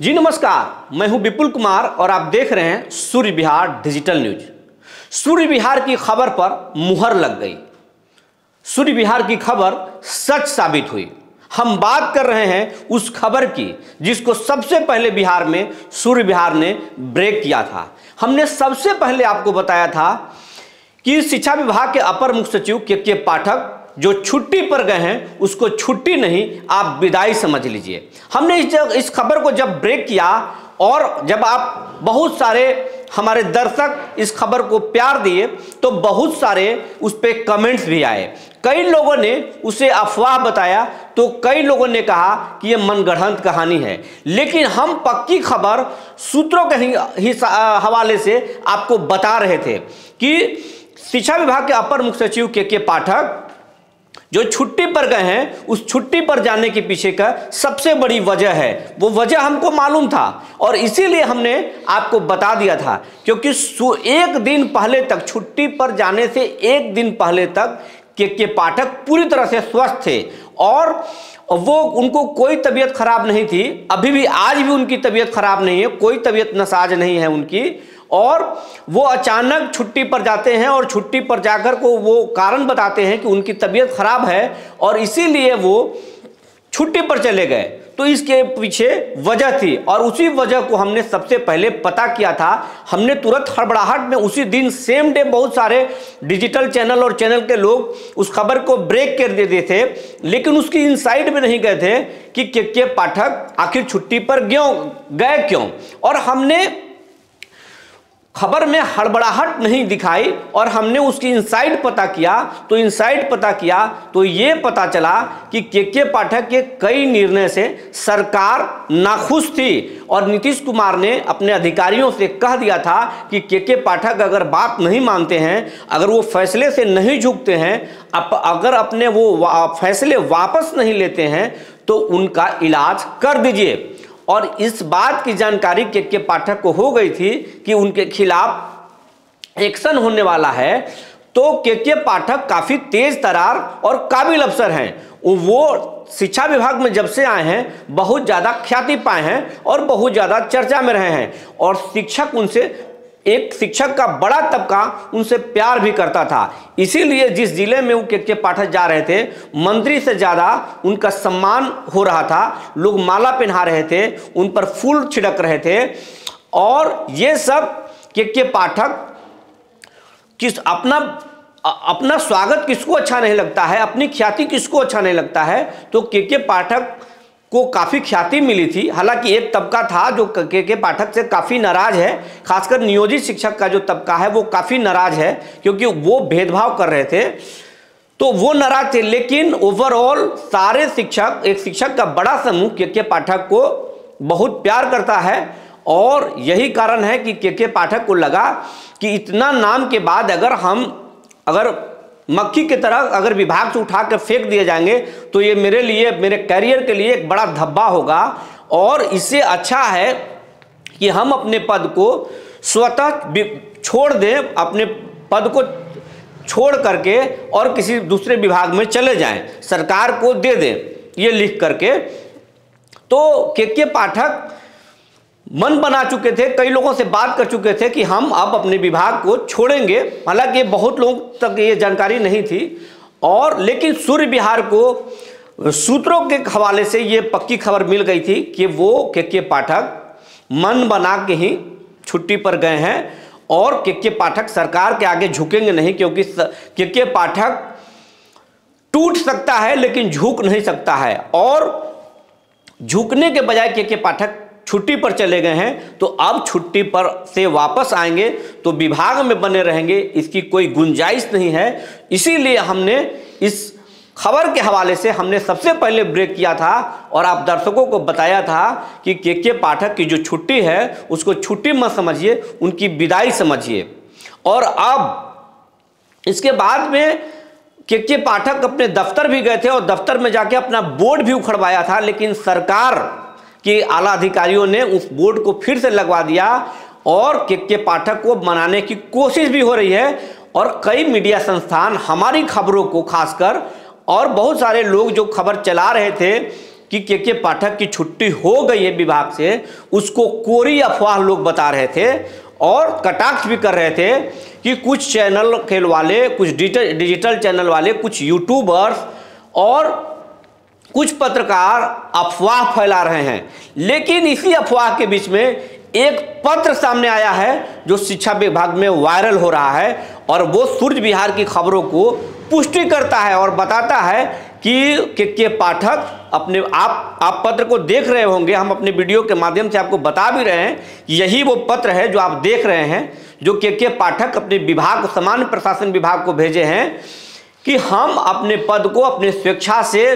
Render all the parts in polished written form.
जी नमस्कार, मैं हूं विपुल कुमार और आप देख रहे हैं सूर्य विहार डिजिटल न्यूज। सूर्य विहार की खबर पर मुहर लग गई। सूर्य विहार की खबर सच साबित हुई। हम बात कर रहे हैं उस खबर की जिसको सबसे पहले बिहार में सूर्य विहार ने ब्रेक किया था। हमने सबसे पहले आपको बताया था कि शिक्षा विभाग के अपर मुख्य सचिव के पाठक जो छुट्टी पर गए हैं उसको छुट्टी नहीं, आप विदाई समझ लीजिए। हमने इस खबर को जब ब्रेक किया और जब आप बहुत सारे हमारे दर्शक इस खबर को प्यार दिए तो बहुत सारे उस पर कमेंट्स भी आए। कई लोगों ने उसे अफवाह बताया तो कई लोगों ने कहा कि यह मनगढ़ंत कहानी है, लेकिन हम पक्की खबर सूत्रों के हवाले से आपको बता रहे थे कि शिक्षा विभाग के अपर मुख्य सचिव के पाठक जो छुट्टी पर गए हैं, उस छुट्टी पर जाने के पीछे का सबसे बड़ी वजह है। वो वजह हमको मालूम था और इसीलिए हमने आपको बता दिया था, क्योंकि एक दिन पहले तक, छुट्टी पर जाने से एक दिन पहले तक के पाठक पूरी तरह से स्वस्थ थे और वो उनको कोई तबीयत खराब नहीं थी। अभी भी आज भी उनकी तबीयत खराब नहीं है, कोई तबीयत नसाज नहीं है उनकी। और वो अचानक छुट्टी पर जाते हैं और छुट्टी पर जाकर को वो कारण बताते हैं कि उनकी तबीयत खराब है और इसीलिए वो छुट्टी पर चले गए। तो इसके पीछे वजह थी और उसी वजह को हमने सबसे पहले पता किया था। हमने तुरंत हड़बड़ाहट में उसी दिन सेम डे बहुत सारे डिजिटल चैनल और चैनल के लोग उस खबर को ब्रेक कर देते थे, लेकिन उसकी इनसाइड में नहीं गए थे कि के पाठक आखिर छुट्टी पर गए क्यों। और हमने खबर में हड़बड़ाहट नहीं दिखाई और हमने उसकी इनसाइड पता किया। तो इनसाइड पता किया तो ये पता चला कि के पाठक के कई निर्णय से सरकार नाखुश थी और नीतीश कुमार ने अपने अधिकारियों से कह दिया था कि के पाठक अगर बात नहीं मानते हैं, अगर वो फैसले से नहीं झुकते हैं, अगर अपने वो फैसले वापस नहीं लेते हैं तो उनका इलाज कर दीजिए। और इस बात की जानकारी के पाठक को हो गई थी कि उनके खिलाफ एक्शन होने वाला है। तो के पाठक काफी तेज तरार और काबिल अफसर हैं। वो शिक्षा विभाग में जब से आए हैं बहुत ज्यादा ख्याति पाए हैं और बहुत ज्यादा चर्चा में रहे हैं और एक शिक्षक का बड़ा तबका उनसे प्यार भी करता था। इसीलिए जिस जिले में वो के पाठक जा रहे थे, मंत्री से ज्यादा उनका सम्मान हो रहा था। लोग माला पहना रहे थे, उन पर फूल छिड़क रहे थे। और ये सब के पाठक अपना स्वागत किसको अच्छा नहीं लगता है, अपनी ख्याति किसको अच्छा नहीं लगता है। तो के पाठक को काफी ख्याति मिली थी। हालांकि एक तबका था जो के पाठक से काफी नाराज है, खासकर नियोजित शिक्षक का जो तबका है वो काफी नाराज है, क्योंकि वो भेदभाव कर रहे थे। तो वो नाराज थे, लेकिन ओवरऑल सारे शिक्षक, एक शिक्षक का बड़ा समूह के पाठक को बहुत प्यार करता है। और यही कारण है कि के पाठक को लगा कि इतना नाम के बाद अगर मक्खी की तरह अगर विभाग से उठा कर फेंक दिए जाएंगे तो ये मेरे लिए, मेरे कैरियर के लिए एक बड़ा धब्बा होगा। और इससे अच्छा है कि हम अपने पद को स्वतः छोड़ दें, अपने पद को छोड़ करके और किसी दूसरे विभाग में चले जाएं, सरकार को दे दें ये लिख करके। तो के पाठक मन बना चुके थे, कई लोगों से बात कर चुके थे कि हम अब अपने विभाग को छोड़ेंगे। हालांकि बहुत लोगों तक ये जानकारी नहीं थी और लेकिन सूर्य विहार को सूत्रों के हवाले से ये पक्की खबर मिल गई थी कि वो के पाठक मन बना के ही छुट्टी पर गए हैं और के पाठक सरकार के आगे झुकेंगे नहीं, क्योंकि के पाठक टूट सकता है लेकिन झुक नहीं सकता है। और झुकने के बजाय के पाठक छुट्टी पर चले गए हैं, तो अब छुट्टी पर से वापस आएंगे तो विभाग में बने रहेंगे, इसकी कोई गुंजाइश नहीं है। इसीलिए हमने इस खबर के हवाले से हमने सबसे पहले ब्रेक किया था और आप दर्शकों को बताया था कि के पाठक की जो छुट्टी है उसको छुट्टी मत समझिए, उनकी विदाई समझिए। और अब इसके बाद में के पाठक अपने दफ्तर भी गए थे और दफ्तर में जाके अपना बोर्ड भी उखड़वाया था, लेकिन सरकार कि आला अधिकारियों ने उस बोर्ड को फिर से लगवा दिया और के पाठक को मनाने की कोशिश भी हो रही है। और कई मीडिया संस्थान हमारी खबरों को खासकर और बहुत सारे लोग जो खबर चला रहे थे कि के पाठक की छुट्टी हो गई है विभाग से, उसको कोरी अफवाह लोग बता रहे थे और कटाक्ष भी कर रहे थे कि कुछ चैनल खेल वाले, कुछ डिजिटल चैनल वाले, कुछ यूट्यूबर्स और कुछ पत्रकार अफवाह फैला रहे हैं। लेकिन इसी अफवाह के बीच में एक पत्र सामने आया है जो शिक्षा विभाग में वायरल हो रहा है, और वो सूर्य विहार की खबरों को पुष्टि करता है और बताता है कि के पाठक अपने आप पत्र को देख रहे होंगे, हम अपने वीडियो के माध्यम से आपको बता भी रहे हैं कि यही वो पत्र है जो आप देख रहे हैं, जो के पाठक अपने विभाग, सामान्य प्रशासन विभाग को भेजे हैं कि हम अपने पद को अपने स्वेच्छा से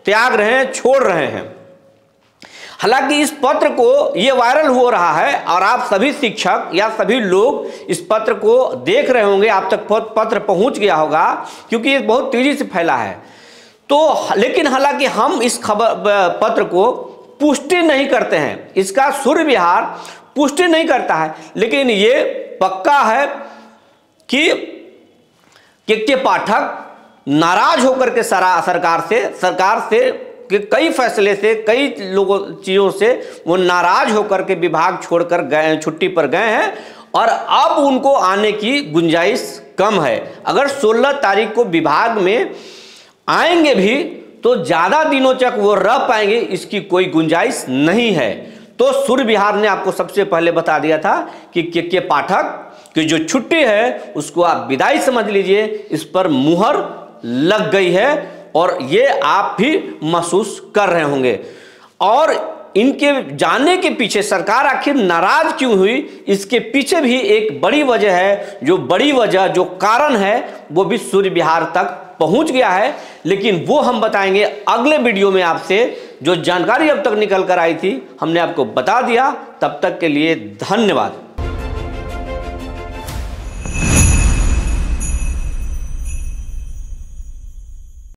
त्याग रहे हैं, छोड़ रहे हैं। हालांकि इस पत्र को ये वायरल हो रहा है और आप सभी शिक्षक या सभी लोग इस पत्र को देख रहे होंगे, आप तक पत्र पहुंच गया होगा क्योंकि ये बहुत तेजी से फैला है। तो लेकिन हालांकि हम इस पत्र को पुष्टि नहीं करते हैं, इसका सूर्य विहार पुष्टि नहीं करता है, लेकिन ये पक्का है कि पाठक नाराज होकर के सरकार से कि कई फैसले से, कई लोगों चीज़ों से वो नाराज होकर के विभाग छोड़कर गए, छुट्टी पर गए हैं और अब उनको आने की गुंजाइश कम है। अगर 16 तारीख को विभाग में आएंगे भी तो ज़्यादा दिनों तक वो रह पाएंगे, इसकी कोई गुंजाइश नहीं है। तो सूर्य विहार ने आपको सबसे पहले बता दिया था कि के पाठक की जो छुट्टी है उसको आप विदाई समझ लीजिए, इस पर मुहर लग गई है और ये आप भी महसूस कर रहे होंगे। और इनके जाने के पीछे सरकार आखिर नाराज क्यों हुई, इसके पीछे भी एक बड़ी वजह है। जो कारण है वो भी सूर्य विहार तक पहुंच गया है, लेकिन वो हम बताएंगे अगले वीडियो में आपसे। जो जानकारी अब तक निकल कर आई थी हमने आपको बता दिया। तब तक के लिए धन्यवाद।